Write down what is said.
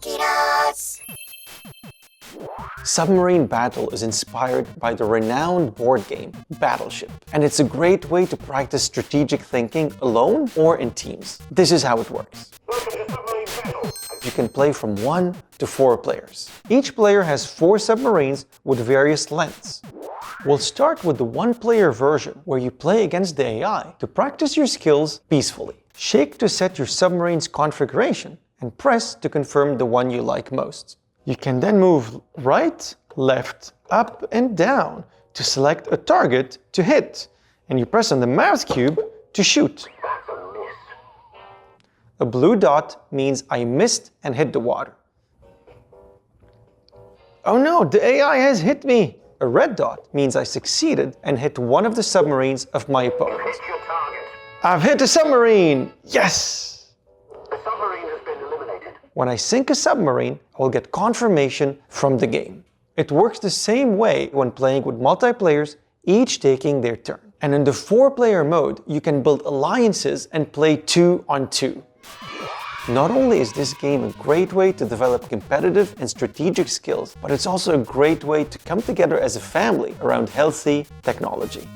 Tokidos! Submarine Battle is inspired by the renowned board game Battleship, and it's a great way to practice strategic thinking alone or in teams. This is how it works. You can play from 1 to 4 players. Each player has 4 submarines with various lengths. We'll start with the one-player version, where you play against the AI to practice your skills peacefully. Shake to set your submarine's configuration and press to confirm the one you like most. You can then move right, left, up and down to select a target to hit, and you press on the mouse cube to shoot. A blue dot means I missed and hit the water. Oh no, the AI has hit me! A red dot means I succeeded and hit one of the submarines of my opponent. I've hit a submarine! Yes! The submarine has been eliminated. When I sink a submarine, I will get confirmation from the game. It works the same way when playing with multiplayers, each taking their turn. And in the 4-player mode, you can build alliances and play 2 on 2. Not only is this game a great way to develop competitive and strategic skills, but it's also a great way to come together as a family around healthy technology.